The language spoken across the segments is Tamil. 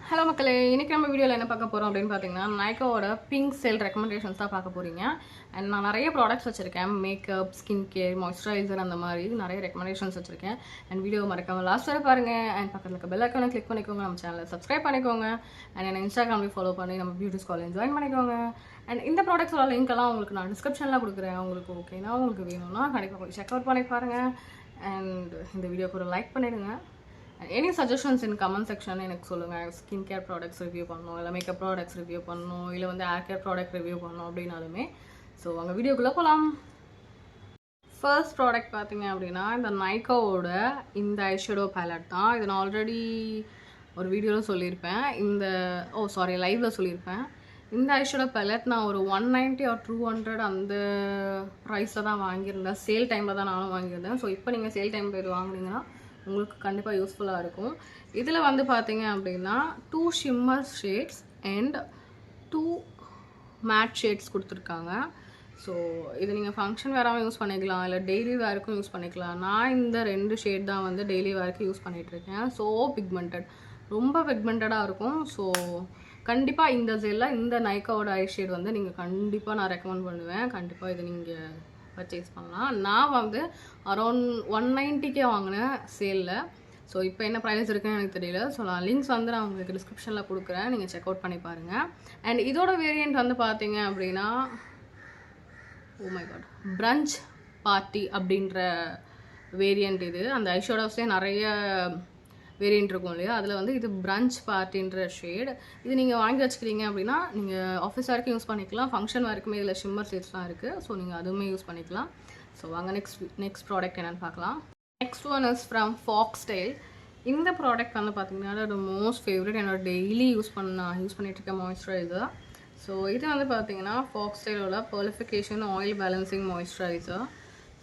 ஹலோ மக்களே, இன்றைக்கி நம்ம வீடியோவில் என்ன பார்க்க போகிறோம் அப்படின்னு பார்த்தீங்கன்னா, நைக்காவோட பிங்க் சேல் ரெக்கமெண்டேஷன்ஸ் தான் பார்க்க போகிறீங்க. அண்ட் நான் நிறைய ப்ராடக்ட்ஸ் வச்சுருக்கேன். மேக்கப், ஸ்கின் கேர், மாய்ஸ்சரைசர் அந்த மாதிரி நிறைய ரெக்கமெண்டேஷன்ஸ் வச்சுருக்கேன். அண்ட் வீடியோ மறக்காமல் லாஸ்ட் வரை பாருங்கள். அண்ட் பக்கத்தில் இருக்க பெல் ஐக்கானை கிளிக் பண்ணிக்கோங்க. நம்ம சேனலை சப்ஸ்கிரைப் பண்ணிக்கோங்க. அண்ட் என்ன இன்ஸ்டாகிராம்லேயும் ஃபாலோ பண்ணி நம்ம பியூட்டி காலேஜ் ஜாயின் பண்ணிக்கோங்க. அண்ட் இந்த ப்ராடக்ட்ஸோட லிங்க்கெல்லாம் உங்களுக்கு நான் டிஸ்கிரிப்ஷனில் கொடுக்குறேன். உங்களுக்கு ஓகேனா உங்களுக்கு வேணும்னா கண்டிப்பாக போய் செக் அவுட் பண்ணி பாருங்கள். அண்ட் இந்த வீடியோக்கு ஒரு லைக் பண்ணிடுங்க. எனி சஜஷன்ஸ் இன் கமெண்ட் செக்ஷன் எனக்கு சொல்லுங்கள். ஸ்கின் கேர் ப்ராடக்ட்ஸ் ரிவ்யூ பண்ணணும், இல்லை மேக்கப் ப்ராடக்ட்ஸ் ரிவ்யூ பண்ணணும், இல்லை வந்து ஹேர் கேர் ப்ராடக்ட் ரிவ்யூ பண்ணணும் அப்படின்னாலுமே. ஸோ அங்கே வீடியோக்குள்ளே போகலாம். ஃபர்ஸ்ட் ப்ராடக்ட் பார்த்தீங்க அப்படின்னா இந்த நைக்காவோட இந்த ஐஷேடோ பேலட் தான். இது நான் ஆல்ரெடி ஒரு வீடியோவில் சொல்லியிருப்பேன். லைவில் சொல்லியிருப்பேன். இந்த ஐஷேடோ பேலட் நான் ஒரு 190 or 200 அந்த ப்ரைஸில் தான் வாங்கியிருந்தேன். சேல் டைமில் தான் நானும் வாங்கியிருந்தேன். ஸோ இப்போ நீங்கள் சேல் டைமில் இது வாங்கினீங்கன்னா உங்களுக்கு கண்டிப்பாக யூஸ்ஃபுல்லாக இருக்கும். இதில் வந்து பார்த்தீங்க அப்படின்னா 2 shimmer shades and 2 matte shades கொடுத்துருக்காங்க. ஸோ இது நீங்கள் ஃபங்க்ஷன் வேறாமல் யூஸ் பண்ணிக்கலாம், இல்லை டெய்லி வேருக்கும் யூஸ் பண்ணிக்கலாம். நான் இந்த 2 ஷேட் தான் வந்து டெய்லி வேருக்கு யூஸ் பண்ணிகிட்ருக்கேன். ஸோ பிக்மெண்டட், ரொம்ப பிக்மெண்டடாக இருக்கும். ஸோ கண்டிப்பாக இந்த ஜெல்லில் இந்த நைக்காவோட ஐ ஷேட் வந்து நீங்கள் கண்டிப்பாக நான் ரெக்கமெண்ட் பண்ணுவேன். கண்டிப்பாக இது நீங்கள் பர்ச்சேஸ் பண்ணலாம். நான் வந்து அரௌண்ட் 190 வாங்கினேன் சேலில். ஸோ இப்போ என்ன ப்ரைஸ் இருக்குன்னு எனக்கு தெரியல. ஸோ நான் லிங்க்ஸ் வந்து நான் உங்களுக்கு டிஸ்கிரிப்ஷனில் கொடுக்குறேன், நீங்கள் செக் அவுட் பண்ணி பாருங்கள். அண்ட் இதோட வேரியண்ட் வந்து பார்த்தீங்க அப்படின்னா பிரஞ்ச் பார்ட்டி அப்படின்ற வேரியண்ட். இது அந்த ஐஷேடோஸ்லேயே நிறைய வேரியண்ட் இருக்கும் இல்லையா, அதில் வந்து இது பிரஞ்ச் பார்ட்டின்ற ஷேட். இது நீங்கள் வாங்கி வச்சுக்கிறீங்க அப்படின்னா நீங்கள் ஆஃபீஸ் வரைக்கும் யூஸ் பண்ணிக்கலாம், ஃபங்க்ஷன் வரைக்குமே இதில் ஷிம்மர் ஷேட்ஸ்லாம் இருக்குது. ஸோ நீங்கள் அதுவுமே யூஸ் பண்ணிக்கலாம். ஸோ வாங்க நெக்ஸ்ட் ப்ராடக்ட் என்னென்னு பார்க்கலாம். Next one is from foxtail. இந்த ப்ராடக்ட் வந்து பார்த்தீங்கன்னா என்னோட மோஸ்ட் ஃபேவரட், என்னோட டெய்லி யூஸ் பண்ணிகிட்ருக்க மாய்ஸ்சரைசர். ஸோ இது வந்து பார்த்தீங்கன்னா ஃபாக்ஸ்டைலோட பர்லிஃபிகேஷன் ஆயில் பேலன்சிங் மாய்ஸ்சரைசர்.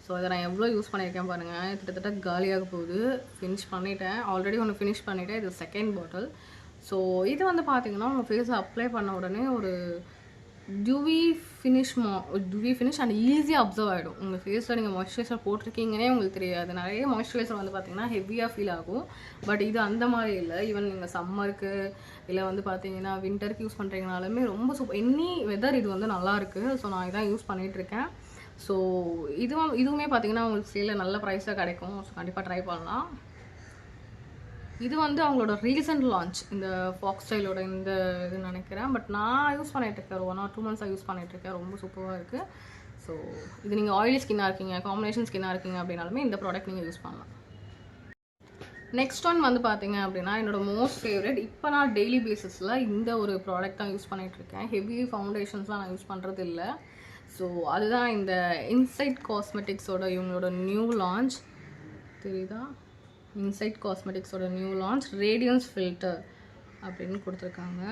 ஸோ இதை நான் எவ்வளோ யூஸ் பண்ணியிருக்கேன் பாருங்கள். கிட்டத்தட்ட காலியாக போகுது. ஃபினிஷ் பண்ணிவிட்டேன், ஆல்ரெடி ஒன்று ஃபினிஷ் பண்ணிவிட்டேன். இது செகண்ட் பாட்டில். ஸோ இது வந்து பார்த்தீங்கன்னா உங்கள் ஃபேஸை அப்ளை பண்ண உடனே ஒரு டியூவி ஃபினிஷ் அண்ட் ஈஸியாக அப்சர்வ் ஆகிடும். உங்கள் ஃபேஸில் நீங்கள் மாய்ஸ்சரைசர் போட்டிருக்கீங்கன்னே உங்களுக்கு தெரியாது. நிறைய மாய்ஸ்சரைசர் வந்து பார்த்தீங்கன்னா ஹெவியாக ஃபீல் ஆகும். பட் இது அந்த மாதிரி இல்லை. ஈவன் நீங்கள் சம்மருக்கு இல்லை வந்து பார்த்தீங்கன்னா வின்டருக்கு யூஸ் பண்ணுறீங்கனாலுமே ரொம்ப எனி வெதர் இது வந்து நல்லாயிருக்கு. ஸோ நான் இதான் யூஸ் பண்ணிகிட்ருக்கேன். ஸோ இதுவுமே பார்த்தீங்கன்னா உங்களுக்கு சேலில் நல்ல ப்ரைஸாக கிடைக்கும். ஸோ கண்டிப்பாக ட்ரை பண்ணலாம். இது வந்து அவங்களோட ரீசன்ட் லான்ச், இந்த ஃபாக்ஸ்டைலோட இந்த இது நினைக்கிறேன். பட் நான் யூஸ் பண்ணிகிட்ருக்கேன், ஒரு 1 or 2 months யூஸ் பண்ணிகிட்ருக்கேன். ரொம்ப சூப்பராக இருக்குது. ஸோ இது நீங்கள் ஆயிலி ஸ்கின்னாக இருக்கீங்க, காம்பினேஷன் ஸ்கின்னாக இருக்கீங்க அப்படின்னாலுமே இந்த ப்ராடக்ட் நீங்கள் யூஸ் பண்ணலாம். நெக்ஸ்ட் ஒன் வந்து பார்த்தீங்க அப்படின்னா என்னோடய மோஸ்ட் ஃபேவரட். இப்போ நான் டெய்லி பேசிஸில் இந்த ஒரு ப்ராடக்ட் தான் யூஸ் பண்ணிகிட்ருக்கேன். ஹெவி ஃபவுண்டேஷன்ஸ்லாம் நான் யூஸ் பண்ணுறது இல்லை. ஸோ அதுதான் இந்த இன்சைட் காஸ்மெட்டிக்ஸோட இவங்களோட நியூ லான்ச். தெரியுதா? இன்சைட் காஸ்மெட்டிக்ஸோட நியூ லான்ச் ரேடியன்ஸ் ஃபில்டர் அப்படின்னு கொடுத்துருக்காங்க.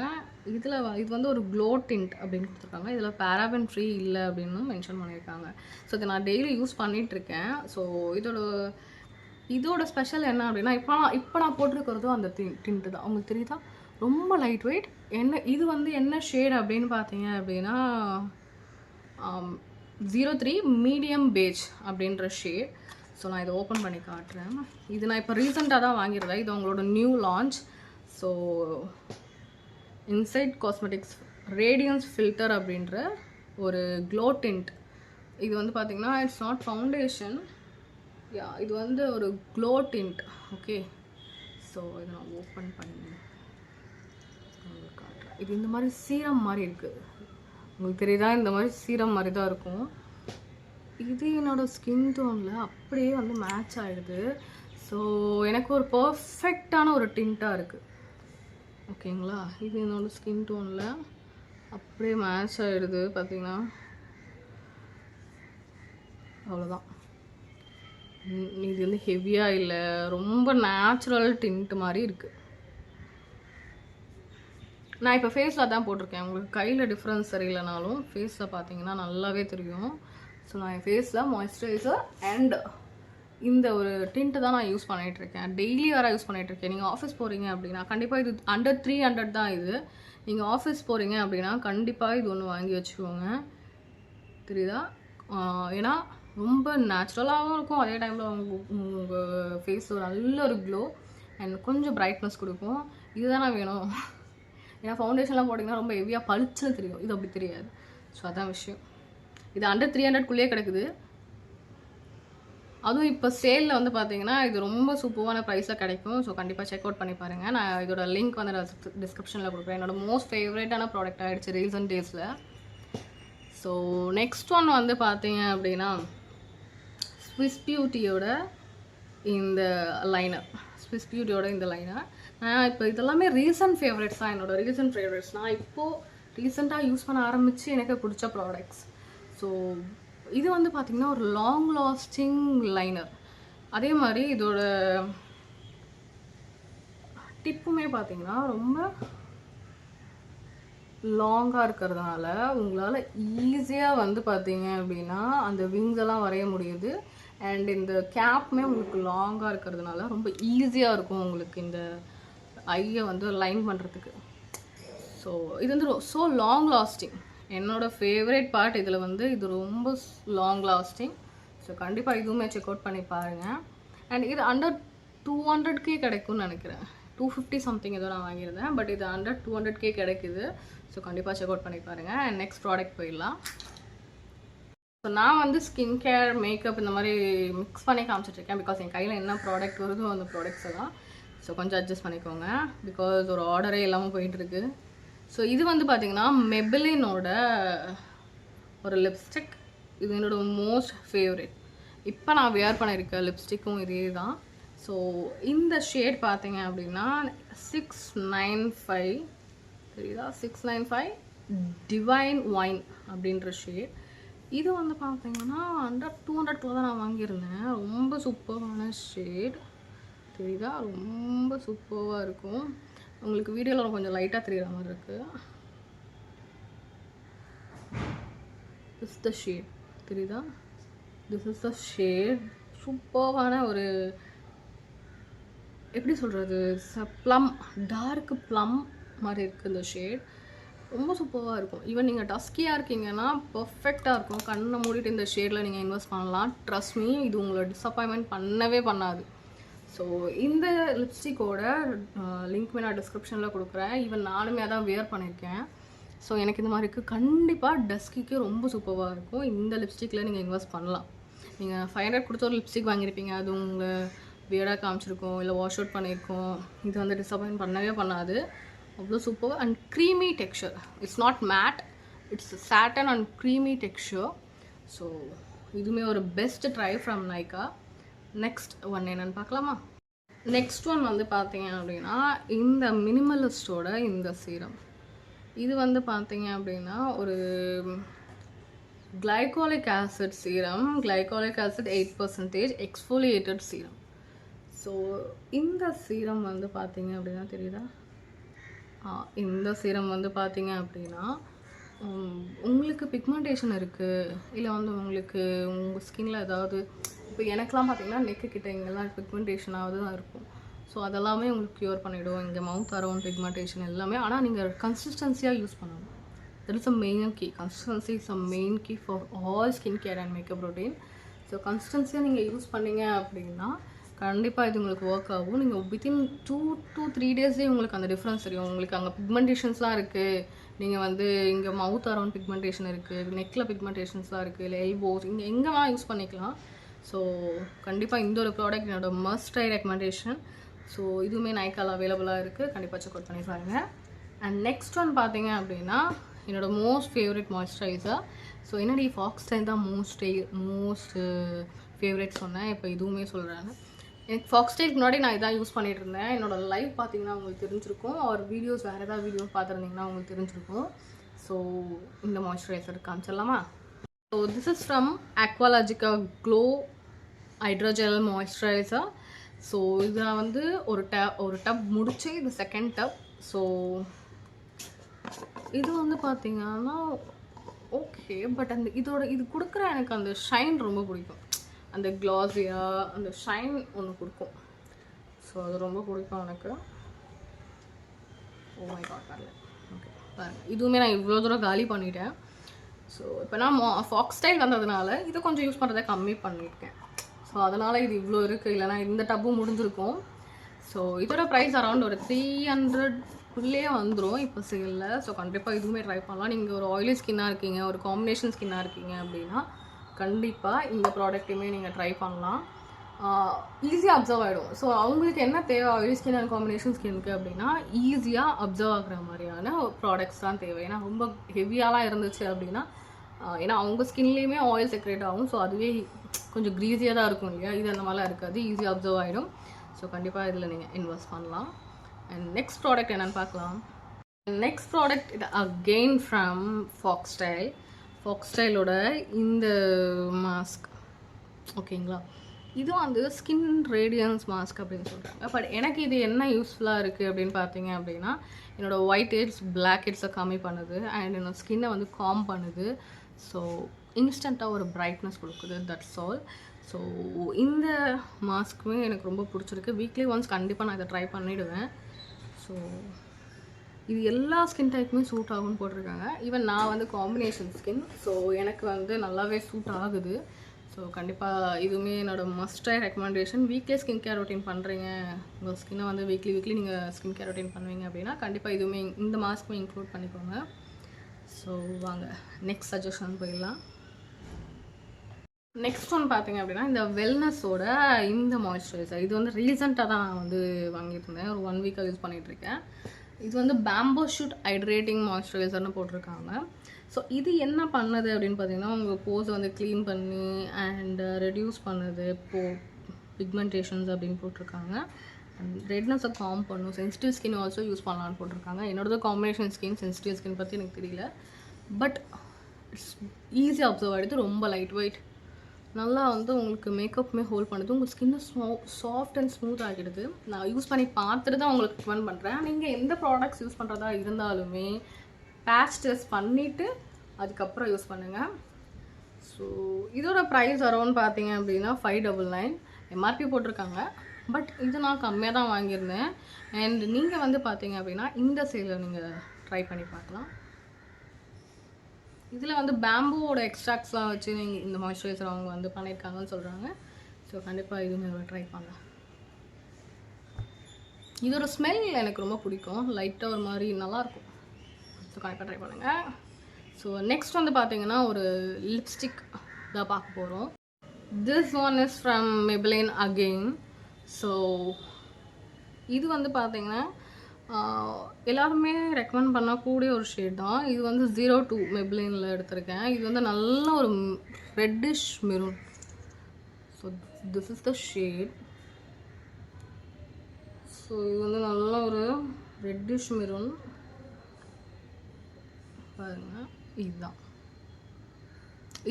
இது வந்து ஒரு க்ளோ டிண்ட் அப்படின்னு கொடுத்துருக்காங்க. இதில் பேராபன் ஃப்ரீ இல்லை அப்படின்னு மென்ஷன் பண்ணியிருக்காங்க. ஸோ இதை நான் டெய்லி யூஸ் பண்ணிகிட்ருக்கேன். ஸோ இதோட ஸ்பெஷல் என்ன அப்படின்னா இப்போ நான் போட்டிருக்கிறதும் அந்த டிண்ட்டு தான். உங்களுக்கு தெரியுதா? ரொம்ப லைட் வெயிட். இது வந்து என்ன ஷேட் அப்படின்னு பார்த்தீங்க அப்படின்னா 03 மீடியம் பேஜ் அப்படின்ற ஷேட். ஸோ நான் இதை ஓப்பன் பண்ணி காட்டுறேன். இது நான் இப்போ ரீசெண்டாக தான் வாங்கியிருந்தேன். இது அவங்களோட new launch. So insight cosmetics radiance filter அப்படின்ற ஒரு க்ளோ டிண்ட். இது வந்து பார்த்திங்கன்னா இட்ஸ் நாட் ஃபவுண்டேஷன், இது வந்து ஒரு க்ளோ டிண்ட். ஓகே, ஸோ இதை நான் ஓப்பன் பண்ணி காட்டுறேன். இது இந்த மாதிரி சீரம் மாதிரி இருக்குது. உங்களுக்கு தெரியுதா? இந்த மாதிரி சீரம் மாதிரி தான் இருக்கும். இது என்னோடய ஸ்கின் டோனில் அப்படியே வந்து மேட்ச் ஆகிடுது. ஸோ எனக்கு ஒரு பர்ஃபெக்டான ஒரு டிண்ட்டாக இருக்குது. ஓகேங்களா? இது என்னோடய ஸ்கின் டோனில் அப்படியே மேட்ச் ஆகிடுது. பார்த்திங்கன்னா அவ்வளோதான். இது வந்து ஹெவியாக இல்லை, ரொம்ப நேச்சுரல் டிண்ட் மாதிரி இருக்குது. நான் இப்போ ஃபேஸில் தான் போட்டிருக்கேன். உங்களுக்கு கையில் டிஃப்ரென்ஸ் தெரியலனாலும் ஃபேஸில் பார்த்தீங்கன்னா நல்லாவே தெரியும். ஸோ நான் என் ஃபேஸில் மாய்ஸ்சரைசர் அண்ட் இந்த ஒரு டிண்ட்டு தான் நான் யூஸ் பண்ணிகிட்ருக்கேன். டெய்லி வேறு யூஸ் பண்ணிகிட்ருக்கேன். நீங்கள் ஆஃபீஸ் போகிறீங்க அப்படின்னா கண்டிப்பாக இது அண்டர் 300 தான் இது. நீங்கள் ஆஃபீஸ் போகிறீங்க அப்படின்னா கண்டிப்பாக இது ஒன்று வாங்கி வச்சுக்கோங்க. தெரியுதா? ஏன்னா ரொம்ப நேச்சுரலாகவும் இருக்கும், அதே டைமில் உங்கள் ஃபேஸில் நல்ல ஒரு க்ளோ அண்ட் கொஞ்சம் பிரைட்னஸ் கொடுக்கும். இதுதானே வேணும். ஏன்னா ஃபவுண்டேஷன்லாம் போட்டிங்கன்னா ரொம்ப ஹெவியாக பளிச்சுன்னு தெரியும், இது அப்படி தெரியாது. ஸோ அதான் விஷயம். இது அண்டர் 300 கிடைக்குது. அதுவும் இப்போ சேலில் வந்து பார்த்தீங்கன்னா இது ரொம்ப சூப்பரான ப்ரைஸில் கிடைக்கும். ஸோ கண்டிப்பாக செக் அவுட் பண்ணி பாருங்கள். நான் இதோட லிங்க் வந்து நான் டிஸ்கிரிப்ஷனில் கொடுக்குறேன். என்னோட மோஸ்ட் ஃபேவரேட்டான ப்ராடக்ட் ஆகிடுச்சு ரீசன்ட் டேஸில். ஸோ நெக்ஸ்ட் ஒன் வந்து பார்த்தீங்க அப்படின்னா ஸ்விஸ் பியூட்டியோட இந்த லைனர். நான் இப்போ இதெல்லாமே ரீசன்ட் ஃபேவரேட்ஸ் தான். என்னோட ரீசன்ட் ஃபேவரேட்ஸ் நான் இப்போது ரீசெண்டாக யூஸ் பண்ண ஆரம்பித்து எனக்கு பிடிச்ச ப்ராடக்ட்ஸ். ஸோ இது வந்து பார்த்திங்கன்னா ஒரு லாங் லாஸ்டிங் லைனர். அதே மாதிரி இதோட டிப்புமே பார்த்திங்கன்னா ரொம்ப லாங்காக இருக்கிறதுனால உங்களால் ஈஸியாக வந்து பார்த்தீங்க அப்படின்னா அந்த விங்ஸ் எல்லாம் வரைய முடியுது. அண்ட் இந்த கேப்புமே உங்களுக்கு லாங்காக இருக்கிறதுனால ரொம்ப ஈஸியாக இருக்கும் உங்களுக்கு இந்த ஐயை வந்து லைன் பண்ணுறதுக்கு. ஸோ இது வந்து ஸோ லாங் லாஸ்டிங். என்னோடய ஃபேவரட் பார்ட் இதில் வந்து இது ரொம்ப லாங் லாஸ்டிங். ஸோ கண்டிப்பாக இதுவுமே செக் அவுட் பண்ணி பாருங்கள். அண்ட் இது அண்டர் 200K கிடைக்கும்னு நினைக்கிறேன். 250 சம்திங் ஏதோ நான் வாங்கியிருந்தேன். பட் இது அண்டர் 200K கிடைக்குது. ஸோ கண்டிப்பாக செக் அவுட் பண்ணி பாருங்கள். அண்ட் நெக்ஸ்ட் ப்ராடக்ட் போயிடலாம். ஸோ நான் வந்து ஸ்கின் கேர் மேக்கப் இந்த மாதிரி மிக்ஸ் பண்ணி காமிச்சிட்ருக்கேன். பிகாஸ் என் கையில் என்ன ப்ராடக்ட் வருதோ அந்த ப்ராடக்ட்ஸ் எல்லாம். ஸோ கொஞ்சம் அட்ஜஸ்ட் பண்ணிக்கோங்க. பிகாஸ் ஒரு ஆர்டரே இல்லாமல் போயிட்டுருக்கு. ஸோ இது வந்து பார்த்திங்கன்னா மெபிலினோட ஒரு லிப்ஸ்டிக். இது என்னோடய மோஸ்ட் ஃபேவரட். இப்போ நான் வியர் பண்ணியிருக்க லிப்ஸ்டிக்கும் இதே தான். ஸோ இந்த ஷேட் பார்த்தீங்க அப்படின்னா 695 தெரியுதா, 695 டிவைன் ஒயின் அப்படின்ற ஷேட். இது வந்து பார்த்தீங்கன்னா அண்டர் 200 தான் நான் வாங்கியிருந்தேன். ரொம்ப சூப்பரான ஷேட் தெரியுதா, ரொம்ப சூப்பராக இருக்கும். உங்களுக்கு வீடியோவில் கொஞ்சம் லைட்டாக தெரிகிற மாதிரி இருக்குது. திஸ் த ஷேட் தெரியுதா, திஸ் இஸ் த ஷேட். சூப்பரான ஒரு எப்படி சொல்கிறது, ப்ளம், டார்க் ப்ளம் மாதிரி இருக்குது இந்த ஷேட். ரொம்ப சூப்பராக இருக்கும். ஈவன் நீங்கள் டஸ்கியாக இருக்கீங்கன்னா பர்ஃபெக்டாக இருக்கும். கண்ணை மூடிட்டு இந்த ஷேடில் நீங்கள் இன்வெஸ்ட் பண்ணலாம். ட்ரஸ்ட் மீ, இது உங்களை டிஸப்பாயின்மெண்ட் பண்ணவே பண்ணாது. ஸோ இந்த லிப்ஸ்டிக்கோட லிங்க்மே நான் டிஸ்கிரிப்ஷனில் கொடுக்குறேன். ஈவன் நானுமே அதான் வியர் பண்ணியிருக்கேன். ஸோ எனக்கு இந்த மாதிரி இருக்குது. கண்டிப்பாக டஸ்கிக்கு ரொம்ப சூப்பராக இருக்கும். இந்த லிப்ஸ்டிக்கில் நீங்கள் இன்வெஸ்ட் பண்ணலாம். நீங்கள் 500 கொடுத்த ஒரு லிப்ஸ்டிக் வாங்கியிருப்பீங்க, அது உங்களை வியர்டாக காமிச்சிருக்கோம், இல்லை வாஷ் அவுட் பண்ணியிருக்கோம். இது வந்து டிஸப்பாயின்ட் பண்ணவே பண்ணாது. அவ்வளோ super. And creamy texture. It's not matte, it's satin and creamy texture. So இதுவுமே ஒரு best try from Nykaa. Next one என்னென்னு பார்க்கலாமா? நெக்ஸ்ட் ஒன் வந்து பார்த்தீங்க அப்படின்னா இந்த மினிமலிஸ்டோட இந்த சீரம். இது வந்து பார்த்தீங்க அப்படின்னா ஒரு glycolic acid serum. Glycolic acid 8% exfoliated serum. So இந்த சீரம் வந்து பார்த்தீங்க அப்படின்னா தெரியுதா, இந்த சீரம் வந்து பார்த்தீங்க அப்படின்னா உங்களுக்கு பிக்மெண்டேஷன் இருக்குது, இல்லை வந்து உங்களுக்கு உங்கள் ஸ்கின்னில் ஏதாவது, இப்போ எனக்குலாம் பார்த்தீங்கன்னா நெக்கு கிட்ட இங்கெல்லாம் பிக்மெண்டேஷனாவது தான் இருக்கும். ஸோ அதெல்லாமே உங்களுக்கு க்யூர் பண்ணிவிடும். இங்கே மவுத் அரவுண்ட் பிக்மெண்டேஷன் எல்லாமே. ஆனால் நீங்கள் கன்சிஸ்டன்சியாக யூஸ் பண்ணணும். That is a main key. Consistency is a main key for all skin care and makeup routine. So கன்சிஸ்டன்சியாக நீங்கள் யூஸ் பண்ணீங்க அப்படின்னா கண்டிப்பாக இது உங்களுக்கு ஒர்க் ஆகும். நீங்கள் வித்தின் 2 to 3 டேஸ்லேயே உங்களுக்கு அந்த டிஃப்ரென்ஸ் தெரியும். உங்களுக்கு அங்கே பிக்மெண்டேஷன்ஸ்லாம் இருக்குது, நீங்கள் வந்து இங்கே மவுத் அரவுண்ட் பிக்மெண்டேஷன் இருக்குது, நெக்கில் பிக்மெண்டேஷன்ஸ்லாம் இருக்குது, இல்லை எல்போஸ், இங்கே எங்கே வேணால் யூஸ் பண்ணிக்கலாம். ஸோ கண்டிப்பாக இந்த ஒரு ப்ராடக்ட் என்னோட மஸ்ட் ட்ரை ரெக்கமெண்டேஷன். ஸோ இதுவுமே நைக்கால் அவைலபிளாக இருக்குது. கண்டிப்பாக செக் அவுட் பண்ணி பாருங்கள். அண்ட் நெக்ஸ்ட் ஒன் பார்த்தீங்க அப்படின்னா என்னோடய மோஸ்ட் ஃபேவரட் மாய்ஸ்சரைசர். ஸோ என்னடி ஃபாக்ஸ்டைல் தான் மோஸ்ட் ஃபேவரட் சொன்னேன், இப்போ இதுவுமே சொல்கிறேன். எனக்கு ஃபாக்ஸ்டைலுக்கு முன்னாடி நான் இதான் யூஸ் பண்ணிகிட்டு இருந்தேன். என்னோடய லைவ் பார்த்தீங்கன்னா உங்களுக்கு தெரிஞ்சிருக்கும், ஒரு வீடியோஸ் வேறு ஏதாவது வீடியோஸ் பார்த்துருந்தீங்கன்னா உங்களுக்கு தெரிஞ்சிருக்கும். ஸோ இந்த மாய்ஸ்சரைசர் காமிச்சிடலாமா? So this is from Aqualogica glow hydrogel moisturiser. So இது நான் வந்து ஒரு டப் முடிச்சு இது செகண்ட் டப். ஸோ இது வந்து பார்த்தீங்கன்னா ஓகே, பட் அந்த இது கொடுக்குற எனக்கு அந்த ஷைன் ரொம்ப பிடிக்கும். அந்த க்ளாஸியாக அந்த ஷைன் ஒன்று கொடுக்கும். ஸோ அது ரொம்ப பிடிக்கும் எனக்கு. ஓ மை காட், வரல. ஓகே பாருங்கள், இதுவுமே நான் இவ்வளோ தூரம் காலி பண்ணிட்டேன். ஸோ இப்போ நான் ஃபாக்ஸ்டைல் வந்ததுனால இதை கொஞ்சம் யூஸ் பண்ணுறதை கம்மி பண்ணியிருக்கேன். ஸோ அதனால் இது இவ்வளோ இருக்குது, இல்லைனா இந்த டப்பும் முடிஞ்சிருக்கும். ஸோ இதோட ப்ரைஸ் அரௌண்ட் ஒரு 300 ஃபுல்லே வந்துடும் இப்போ சேலில். ஸோ கண்டிப்பாக இதுவுமே ட்ரை பண்ணலாம். நீங்கள் ஒரு ஆயிலி ஸ்கின்னாக இருக்கீங்க, ஒரு காம்பினேஷன் ஸ்கின்னாக இருக்கீங்க அப்படின்னா கண்டிப்பாக இந்த ப்ராடக்ட்டையுமே நீங்கள் ட்ரை பண்ணலாம். ஈஸியாக அப்சர்வ் ஆகிடும். ஸோ அவங்களுக்கு என்ன தேவை ஆயிலி ஸ்கின் அண்ட் காம்பினேஷன் ஸ்கின்க்கு அப்படின்னா ஈஸியாக அப்சர்வ் ஆகிற மாதிரியான ப்ராடக்ட்ஸ் தான் தேவை. ஏன்னா ரொம்ப ஹெவியாலாம் இருந்துச்சு அப்படின்னா ஏன்னா அவங்க ஸ்கின்லேயுமே ஆயில் செக்ரேட் ஆகும். ஸோ அதுவே கொஞ்சம் க்ரீஸியாக தான் இருக்கும் இல்லையா, இது அந்த மாதிரிலாம் இருக்காது, ஈஸியாக அப்சர்வ் ஆகிடும். ஸோ கண்டிப்பாக இதில் நீங்கள் இன்வெஸ்ட் பண்ணலாம். அண்ட் நெக்ஸ்ட் ப்ராடக்ட் என்னென்னு பார்க்கலாம். நெக்ஸ்ட் ப்ராடக்ட் இது அகெயின் ஃப்ரம் ஃபாக்ஸ்டைல். ஃபாக்ஸ்டைலோட இந்த மாஸ்க் ஓகேங்களா, இது வந்து ஸ்கின் ரேடியன்ஸ் மாஸ்க் அப்படின்னு சொல்கிறாங்க. பட் எனக்கு இது என்ன யூஸ்ஃபுல்லாக இருக்குது அப்படின்னு பார்த்தீங்க அப்படின்னா என்னோடய ஒயிட் ஹெட்ஸ் பிளாக் ஹெட்ஸை கம்மி பண்ணுது அண்ட் என்னோடய ஸ்கின்னை வந்து காம் பண்ணுது. ஸோ இன்ஸ்டண்ட்டாக ஒரு பிரைட்னஸ் கொடுக்குது, தட்ஸ் ஆல். ஸோ இந்த மாஸ்க்குமே எனக்கு ரொம்ப பிடிச்சிருக்கு. வீக்லி ஒன்ஸ் கண்டிப்பாக நான் இதை ட்ரை பண்ணிவிடுவேன். ஸோ இது எல்லா ஸ்கின் டைப்புமே சூட் ஆகும்னு போட்டிருக்காங்க. ஈவன் நான் வந்து காம்பினேஷன் ஸ்கின், ஸோ எனக்கு வந்து நல்லாவே சூட் ஆகுது. ஸோ கண்டிப்பாக இதுவுமே என்னோடய must recommendation. Weekly skin care routine பண்ணுறீங்க, உங்கள் ஸ்கின்னை வந்து வீக்லி நீங்கள் ஸ்கின் கேர் ரொட்டீன் பண்ணுவீங்க அப்படின்னா கண்டிப்பாக இதுவுமே இந்த மாஸ்க்குமே இன்க்ளூட் பண்ணிக்கோங்க. ஸோ வாங்க நெக்ஸ்ட் சஜஷன் போயிடலாம். நெக்ஸ்ட் ஒன் பார்த்தீங்க அப்படின்னா இந்த வெல்னஸோட இந்த மாய்ஸ்சரைசர். இது வந்து ரீசெண்டாக தான் நான் வந்து வாங்கியிருந்தேன், ஒரு 1 வீக்காக யூஸ் பண்ணிகிட்ருக்கேன். இது வந்து பேம்போ ஷூட் ஹைட்ரேட்டிங் மாய்ஸ்சரைசர்னு போட்டிருக்காங்க. ஸோ இது என்ன பண்ணுது அப்படின்னு பார்த்தீங்கன்னா உங்கள் போஸை வந்து க்ளீன் பண்ணி அண்ட் ரெடியூஸ் பண்ணுது, பிக்மெண்டேஷன்ஸ் அப்படின்னு போட்டிருக்காங்க. அண்ட் ரெட்னஸை காம் பண்ணும், சென்சிட்டிவ் ஸ்கின் ஆல்சோ யூஸ் பண்ணலான்னு போட்டிருக்காங்க. என்னோடது காம்பினேஷன் ஸ்கின், சென்சிட்டிவ் ஸ்கின் பற்றி எனக்கு தெரியல. பட் இட்ஸ் ஈஸியாக அப்சர்வ் ஆகிடுது, ரொம்ப லைட் வெயிட், நல்லா வந்து உங்களுக்கு மேக்கப்புமே ஹோல்ட் பண்ணுது, உங்கள் ஸ்கின்னை சாஃப்ட் அண்ட் ஸ்மூத் ஆகிடுது. நான் யூஸ் பண்ணி பார்த்துட்டு தான் உங்களுக்கு ரெக்கமெண்ட் பண்ணுறேன். நீங்கள் எந்த ப்ராடக்ட்ஸ் யூஸ் பண்ணுறதா இருந்தாலுமே பேட்ச் டெஸ்ட் பண்ணிவிட்டு அதுக்கப்புறம் யூஸ் பண்ணுங்கள். ஸோ இதோட ப்ரைஸ் அரௌண்ட் பார்த்தீங்க அப்படின்னா 599 எம்ஆர்பி போட்டிருக்காங்க. பட் இது நான் கம்மியாக தான் வாங்கியிருந்தேன். அண்ட் நீங்கள் வந்து பார்த்தீங்க அப்படின்னா இந்த சேலில் நீங்கள் ட்ரை பண்ணி பார்க்கலாம். இதில் வந்து பேம்பூவோட எக்ஸ்ட்ராக்ட்ஸ்லாம் வச்சு நீங்கள் இந்த மாய்ஸ்சரைசர் அவங்க வந்து பண்ணியிருக்காங்கன்னு சொல்கிறாங்க. ஸோ கண்டிப்பாக இதுவுமே ட்ரை பண்ணலாம். இதோட ஸ்மெல் எனக்கு ரொம்ப பிடிக்கும், லைட்டாக ஒரு மாதிரி நல்லாயிருக்கும். ஸோ கண்டிப்பாக ட்ரை பண்ணுங்கள். ஸோ நெக்ஸ்ட் வந்து பார்த்தீங்கன்னா ஒரு லிப்ஸ்டிக் தான் பார்க்க போகிறோம். This one is from Maybelline again. So இது வந்து பார்த்தீங்கன்னா எல்லாருமே ரெக்கமெண்ட் பண்ணக்கூடிய ஒரு ஷேட் தான். இது வந்து 02 Maybellineல எடுத்திருக்கேன். இது வந்து நல்ல ஒரு reddish maroon. So this is the shade. So இது வந்து நல்ல ஒரு ரெட்டிஷ் மெரூன் பாருங்கள். இதுதான்,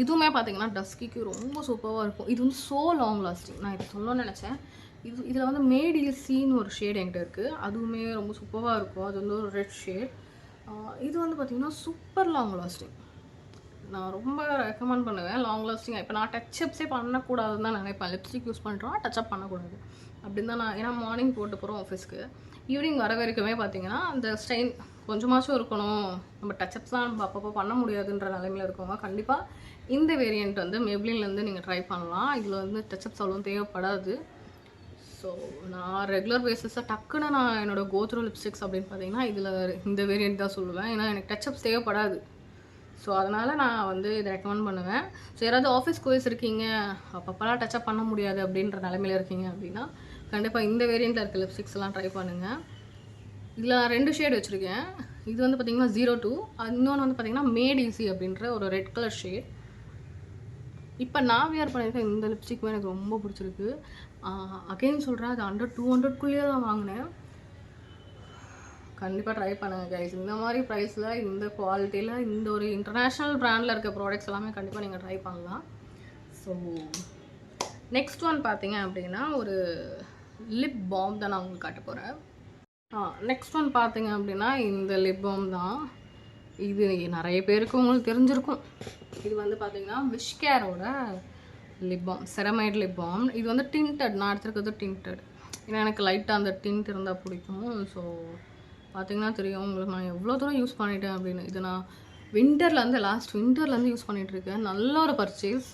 இதுவுமே பார்த்தீங்கன்னா டஸ்கிக்கு ரொம்ப சூப்பராக இருக்கும். இது வந்து ஸோ லாங் லாஸ்டிங். நான் இதை சொல்லணும்னு நினச்சேன். இதில் வந்து மேட் ஈஸின்னு ஒரு ஷேட் என்கிட்ட இருக்குது, அதுவுமே ரொம்ப சூப்பராக இருக்கும். அது வந்து ஒரு ரெட் ஷேட். இது வந்து பார்த்திங்கன்னா சூப்பர் லாங் லாஸ்டிங். நான் ரொம்ப ரெக்கமெண்ட் பண்ணுவேன் லாங் லாஸ்டிங். இப்போ நான் டச்சப்ஸே பண்ணக்கூடாதுன்னு தான் நினைப்பேன். லிப்ஸ்டிக் யூஸ் பண்ணுறோம், டச்சப் பண்ணக்கூடாது அப்படின்னு தான் நான், ஏன்னா மார்னிங் போட்டு போகிறோம் ஆஃபீஸ்க்கு, ஈவினிங் வர வரைக்குமே பார்த்தீங்கன்னா அந்த ஸ்டைன் கொஞ்சமாச்சும் இருக்கணும். நம்ம டச்சப்ஸ்லாம் நம்ம அப்பப்போ பண்ண முடியாதுன்ற நிலைமையில் இருக்கவங்க கண்டிப்பாக இந்த வேரியண்ட் வந்து Maybellineலேருந்து நீங்கள் ட்ரை பண்ணலாம். இதில் வந்து டச்சப்ஸ் அவ்வளோ தேவைப்படாது. ஸோ நான் ரெகுலர் பேஸஸாக டக்குன்னு நான் என்னோடய கோத்ரூ லிப்ஸ்டிக்ஸ் அப்படின்னு பார்த்தீங்கன்னா இதில் இந்த வேரியண்ட் தான் சொல்லுவேன். ஏன்னா எனக்கு டச்சப்ஸ் தேவைப்படாது. ஸோ அதனால் நான் வந்து இதை ரெக்கமெண்ட் பண்ணுவேன். ஸோ யாராவது ஆஃபீஸ் கோர்ஸ் இருக்கீங்க, அப்பப்போலாம் டச்சப் பண்ண முடியாது அப்படின்ற நிலைமையில் இருக்கீங்க அப்படின்னா கண்டிப்பாக இந்த வேரியண்ட்டில் இருக்க லிப்ஸ்டிக்ஸ்லாம் ட்ரை பண்ணுங்கள். இதில் நான் 2 ஷேட் வச்சுருக்கேன். இது வந்து பார்த்திங்கன்னா 02, இன்னொன்று வந்து பார்த்திங்கன்னா மேட் ஈஸி அப்படின்ற ஒரு ரெட் கலர் ஷேட். இப்போ நான் வியர் பண்ணியிருக்கேன் இந்த லிப்ஸ்டிக்குமே எனக்கு ரொம்ப பிடிச்சிருக்கு. அகெயின் சொல்கிறேன், அது அண்டர் 200க்குள்ளேயே தான் வாங்கினேன். கண்டிப்பாக ட்ரை பண்ணுங்கள் கைஸ். இந்த மாதிரி ப்ரைஸில், இந்த குவாலிட்டியில், இந்த ஒரு இன்டர்நேஷ்னல் ப்ராண்டில் இருக்க ப்ராடக்ட்ஸ் எல்லாமே கண்டிப்பாக நீங்கள் ட்ரை பண்ணலாம். ஸோ நெக்ஸ்ட் ஒன் பார்த்தீங்க அப்படின்னா ஒரு லிப் பாம் தான் நான் உங்களுக்கு காட்ட போகிறேன். நெக்ஸ்ட் ஒன் பார்த்தீங்க அப்படின்னா இந்த லிப் பாம் தான். இது நிறைய பேருக்கு உங்களுக்கு தெரிஞ்சிருக்கும். இது வந்து பார்த்தீங்கன்னா விஷ்கேரோட lip balm, ceramide lip balm. இது வந்து டிண்டட், நான் எடுத்துருக்கிறது டிண்டட். ஏன்னா எனக்கு லைட்டாக அந்த டிண்ட் இருந்தால் பிடிக்கும். ஸோ பார்த்தீங்கன்னா தெரியும் உங்களுக்கு நான் எவ்வளோ தூரம் யூஸ் பண்ணிட்டேன் அப்படின்னு. இது நான் லாஸ்ட் வின்டர்லேருந்து யூஸ் பண்ணிகிட்ருக்கேன். நல்ல ஒரு பர்ச்சேஸ்.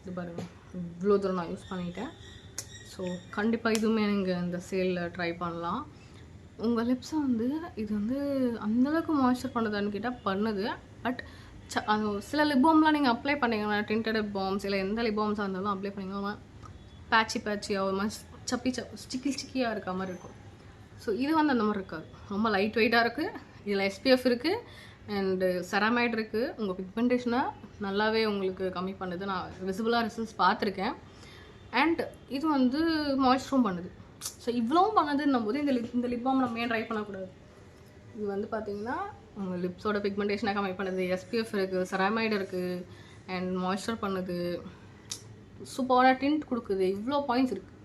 இது பாருங்கள், இவ்வளோ தூரம் நான் யூஸ் பண்ணிட்டேன். ஸோ கண்டிப்பாக இதுவுமே நீங்கள் இந்த சேலில் ட்ரை பண்ணலாம். உங்கள் லிப்ஸை வந்து இது வந்து அந்தளவுக்கு மாய்ஸ்சர் பண்ணுதான்னு கேட்டால் பண்ணுது. பட் அது சில லிப் பாம்லாம் நீங்கள் அப்ளை பண்ணிங்கன்னா டிண்டட் லிப் பாம்ஸ் இல்லை எந்த லிப் பாம்ஸாக இருந்தாலும் அப்ளை பண்ணிங்கன்னா பேட்சியாக ஒரு மாதிரி ஸ்டிக்கியாக இருக்க மாதிரி இருக்கும். ஸோ இது வந்து அந்த மாதிரி இருக்காது. ரொம்ப லைட் வெயிட்டாக இருக்குது. இதில் SPF இருக்குது அண்டு செராமைட் இருக்குது. உங்கள் பிக்மெண்டேஷனை நல்லாவே உங்களுக்கு கம்மி பண்ணுது. நான் விசிபிளாக ரிசல்ட்ஸ் பார்த்துருக்கேன். அண்ட் இது வந்து மாய்ஸ்சரும் பண்ணுது. ஸோ இவ்வளவும் பண்ணுதுன்னும் போது இந்த லிப் பாம் நம்ம ஏன் ட்ரை பண்ணக்கூடாது? இது வந்து பார்த்தீங்கன்னா உங்கள் லிப்ஸோட பிக்மெண்டேஷனை கம்மி பண்ணுது. SPF இருக்குது, செராமைடு இருக்குது அண்ட் மாய்ஸ்சர் பண்ணுது, சூப்பரான டிண்ட் கொடுக்குது. இவ்வளோ பாயிண்ட்ஸ் இருக்குது.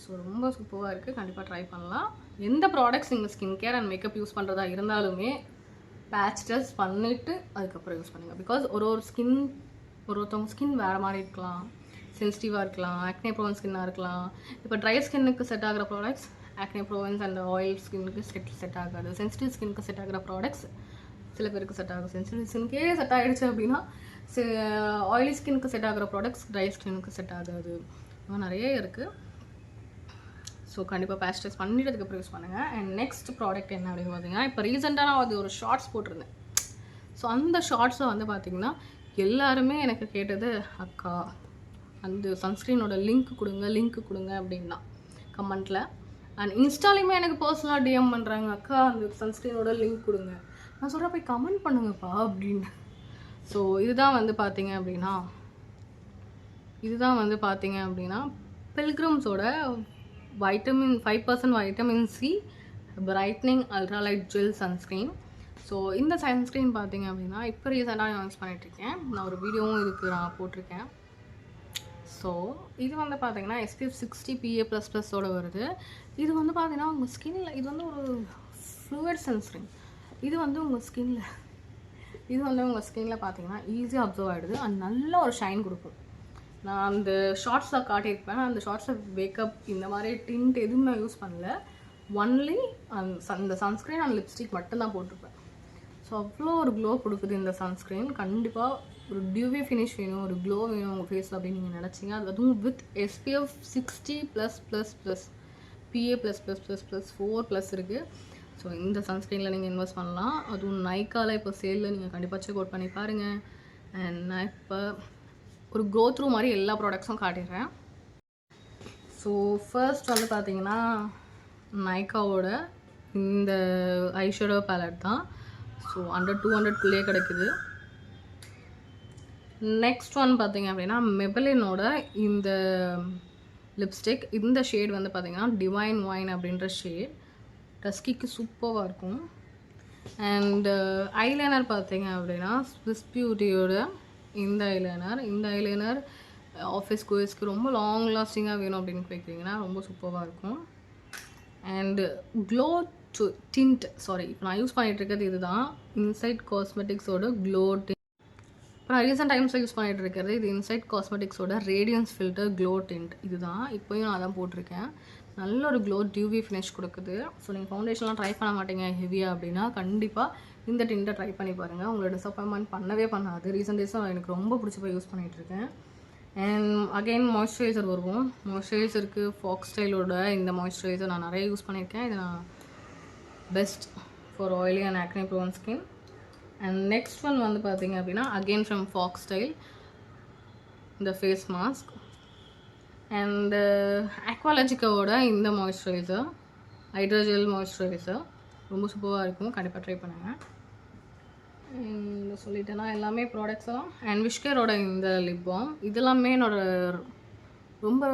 ஸோ ரொம்ப சூப்பராக இருக்குது. கண்டிப்பாக ட்ரை பண்ணலாம். எந்த ப்ராடக்ட்ஸ் நீங்கள் skin care and makeup use பண்ணுறதா இருந்தாலுமே பேட்ச் டெஸ்ட் பண்ணிவிட்டு அதுக்கப்புறம் யூஸ் பண்ணுங்கள். பிகாஸ் ஒருத்தவங்க ஸ்கின் வேறு மாதிரி இருக்கலாம், சென்சிட்டிவாக இருக்கலாம், ஆக்னே ப்ரோவன் ஸ்கின்னாக இருக்கலாம். இப்போ ட்ரை ஸ்கின்னுக்கு செட் ஆகிற ப்ராடக்ட்ஸ் ஆக்னே ப்ரோவன்ஸ் அண்ட் ஆயில் ஸ்கின்னுக்கு செட் ஆகாது. சென்சிட்டிவ் ஸ்கின்னுக்கு செட் ஆகிற ப்ராடக்ட்ஸ் சில பேருக்கு செட் ஆகும். சென்சிட்டிவ் ஸ்கின்கே செட் ஆகிடுச்சு அப்படின்னா ஆயிலி ஸ்கின்னுக்கு செட் ஆகிற ப்ராடக்ட்ஸ் ட்ரை ஸ்கின்னுக்கு செட் ஆகாது. இன்னும் நிறைய இருக்குது. ஸோ கண்டிப்பாக பேட்ச் டெஸ்ட் பண்ணிட்டு அதுக்கப்புறம் யூஸ் பண்ணுங்கள். அண்ட் நெக்ஸ்ட் ப்ராடக்ட் என்ன அப்படின்னு பார்த்தீங்கன்னா, இப்போ ரீசெண்டாக நான் அது ஒரு ஷார்ட்ஸ் போட்டிருந்தேன். ஸோ அந்த ஷார்ட்ஸில் வந்து பார்த்திங்கன்னா எல்லாருமே எனக்கு கேட்டது, அக்கா அந்த சன்ஸ்க்ரீனோட லிங்க் கொடுங்க அப்படின்னா கமெண்ட்டில். அண்ட் இன்ஸ்டாலையுமே எனக்கு பர்சனலாக DM பண்ணுறாங்க, அக்கா அந்த சன்ஸ்க்ரீனோட லிங்க் கொடுங்க. நான் சொல்கிறேன் போய் கமெண்ட் பண்ணுங்கப்பா அப்படின்னு. ஸோ இதுதான் வந்து பார்த்தீங்க அப்படின்னா பில்கிரிம்ஸோட 5% vitamin C brightening ultralight gel sunscreen. So இந்த சன்ஸ்க்ரீன் பார்த்தீங்க அப்படின்னா இப்போ ரீசெண்டாக நான் யூஸ் பண்ணிகிட்ருக்கேன். நான் ஒரு வீடியோவும் இதுக்கு நான் போட்டிருக்கேன். ஸோ இது வந்து பார்த்தீங்கன்னா SPF 60 PA++ஓட வருது. இது வந்து பார்த்தீங்கன்னா உங்கள் ஸ்கின்னில் இது வந்து ஒரு ஃப்ளூயிட் சன்ஸ்க்ரீன். இது வந்து உங்கள் ஸ்கின்னில் பார்த்தீங்கன்னா ஈஸியாக அப்சர்வ் ஆகிடுது அண்ட் நல்ல ஒரு ஷைன் கொடுக்கும். நான் அந்த ஷார்ட்ஸில் காட்டியிருப்பேன். அந்த ஷார்ட்ஸில் மேக்கப் இந்த மாதிரி டிண்ட் எதுவும் நான் யூஸ் பண்ணல. ஒன்லி அந்த சன்ஸ்க்ரீன் அண்ட் லிப்ஸ்டிக் மட்டும்தான் போட்டிருப்பேன். ஸோ அவ்வளோ ஒரு க்ளோ கொடுக்குது இந்த சன்ஸ்க்ரீன். கண்டிப்பாக ஒரு டியூவி ஃபினிஷ் வேணும், ஒரு க்ளோ வேணும் உங்கள் ஃபேஸில் அப்படின்னு நீங்கள் நினச்சிங்க. அதுவும் வித் SPF 60+++ PA++++4+ இருக்குது. ஸோ இந்த சன்ஸ்க்ரீனில் நீங்கள் இன்வெஸ்ட் பண்ணலாம். அதுவும் நைக்காவில் இப்போ சேலில் நீங்கள் கண்டிப்பாக செக் அவுட் பண்ணி பாருங்கள். அண்ட் நான் இப்போ ஒரு கோ த்ரூ மாதிரி எல்லா ப்ராடக்ட்ஸும் காட்டிடுறேன். ஸோ ஃபர்ஸ்ட் வந்து பார்த்தீங்கன்னா நைக்காவோட இந்த ஐஷேடோ பேலட் தான். ஸோ அண்டர் 200 கிடைக்குது. நெக்ஸ்ட் ஒன் பார்த்தீங்க அப்படின்னா மெபலினோட இந்த லிப்ஸ்டிக். இந்த ஷேட் வந்து பார்த்தீங்கன்னா டிவைன் வைன் அப்படின்ற ஷேட். டஸ்கிக்கு சூப்பராக இருக்கும். அண்டு ஐலைனர் பார்த்தீங்க அப்படின்னா ஸ்விஸ் பியூட்டியோட இந்த ஐலைனர் ஆஃபீஸ் கோர்ஸ்க்கு ரொம்ப லாங் லாஸ்டிங்காக வேணும் அப்படின்னு கேட்குறீங்கன்னா ரொம்ப சூப்பராக இருக்கும். அண்டு க்ளோ டிண்ட் இப்போ நான் யூஸ் பண்ணிகிட்டு இருக்கிறது இதுதான், இன்சைட் காஸ்மெட்டிக்ஸோட க்ளோ டிண்ட். இப்போ நான் ரீசெண்ட் டைம்ஸில் யூஸ் பண்ணிகிட்டு இருக்கிறது இது இன்சைட் காஸ்மெட்டிக்ஸோட ரேடியன்ஸ் ஃபில்டர் க்ளோ டிண்ட். இதுதான் இப்போயும் நான் தான் போட்டிருக்கேன். நல்ல ஒரு க்ளோ டியூவி ஃபினிஷ் கொடுக்குது. ஸோ நீங்கள் ஃபவுண்டேஷன்லாம் ட்ரை பண்ண மாட்டீங்க ஹெவியாக அப்படின்னா கண்டிப்பாக இந்த டிண்ட்டை ட்ரை பண்ணி பாருங்கள். உங்களை டிசப்பாயின்மெண்ட் பண்ணவே பண்ணாது. ரீசெண்ட் டேஸாக எனக்கு ரொம்ப பிடிச்சி போய் யூஸ் பண்ணிகிட்ருக்கேன். அண்ட் அகெயின் மாய்ஸ்சரைசர் வருவோம். மாய்ஸ்சரைசருக்கு ஃபாக்ஸ் ஸ்டைலோட இந்த மாய்ஸ்சரைசர் நான் நிறைய யூஸ் பண்ணியிருக்கேன். இது நான் best for oily and acne prone skin. And next one வந்து பார்த்தீங்க அப்படின்னா அகெயின் ஃப்ரம் ஃபாக்ஸ் ஸ்டைல் இந்த ஃபேஸ் மாஸ்க். அண்ட் அக்வாலஜிக்காவோட இந்த மாய்ஸ்சரைசர் ஹைட்ரோஜெல் மாய்ஸ்சரைசர் ரொம்ப சூப்பராக இருக்கும். கண்டிப்பாக ட்ரை பண்ணுங்கள். சொல்லிட்டேன்னா எல்லாமே ப்ராடக்ட்ஸ் தான். அண்ட் விஷ்கேரோட இந்த லிப் பாம் இதெல்லாமே என்னோடய ரொம்ப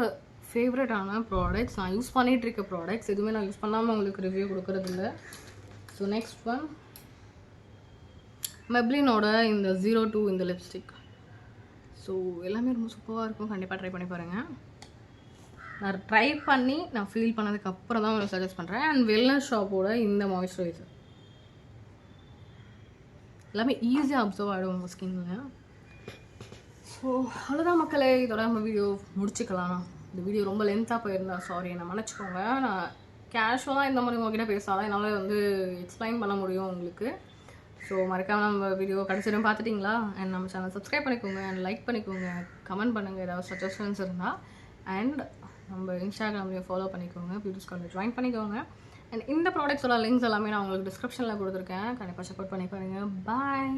ஃபேவரட்டான ப்ராடக்ட்ஸ். நான் யூஸ் பண்ணிகிட்டு இருக்க ப்ராடக்ட்ஸ் எதுவுமே நான் யூஸ் பண்ணாமல் உங்களுக்கு ரிவ்யூ கொடுக்குறதில்ல. ஸோ நெக்ஸ்ட் ஒன் மெப்ளினோட இந்த 02 இந்த லிப்ஸ்டிக். ஸோ எல்லாமே ரொம்ப சூப்பராக இருக்கும். கண்டிப்பாக ட்ரை பண்ணி பாருங்கள். நான் ட்ரை பண்ணி நான் ஃபீல் பண்ணதுக்கப்புறம் தான் உங்களுக்கு சஜஸ்ட் பண்ணுறேன். அண்ட் வெல்னஸ் ஷாப்போட இந்த மாய்ஸ்சரைசர் எல்லாமே ஈஸியாக அப்சர்வ் ஆகிடும் உங்கள் ஸ்கின்னில். ஸோ அவ்வளோதான் மக்களே, இதோட நம்ம வீடியோ முடிச்சுக்கலாம். இந்த வீடியோ ரொம்ப லென்த்தாக போயிருந்தா சாரி, என்ன மன்னிச்சிக்கோங்க. நான் கேஷுவலாக இந்த மாதிரி உங்ககிட்ட பேசாதான் என்னால் வந்து எக்ஸ்பிளைன் பண்ண முடியும் உங்களுக்கு. ஸோ மறக்காமல் நம்ம வீடியோ கடைசியும் பார்த்துட்டிங்களா? அண்ட் நம்ம சேனல் சப்ஸ்கிரைப் பண்ணிக்கோங்க அண்ட் லைக் பண்ணிக்கோங்க, கமெண்ட் பண்ணுங்கள் ஏதாவது சஜஷன்ஸ் இருந்தால். அண்ட் நம்ம இன்ஸ்டாகிராம்லேயும் ஃபாலோ பண்ணிக்கோங்க, பியூட்டி ஸ்காலர் ஜாயின் பண்ணிக்கோங்க. அண்ட் இந்த ப்ராடக்ட்ஸோட லிங்க்ஸ் எல்லாமே நான் உங்களுக்கு டிஸ்கிரிப்ஷனில் கொடுத்துருக்கேன். கண்டிப்பாக சப்போர்ட் பண்ணி பாருங்கள். பாய்.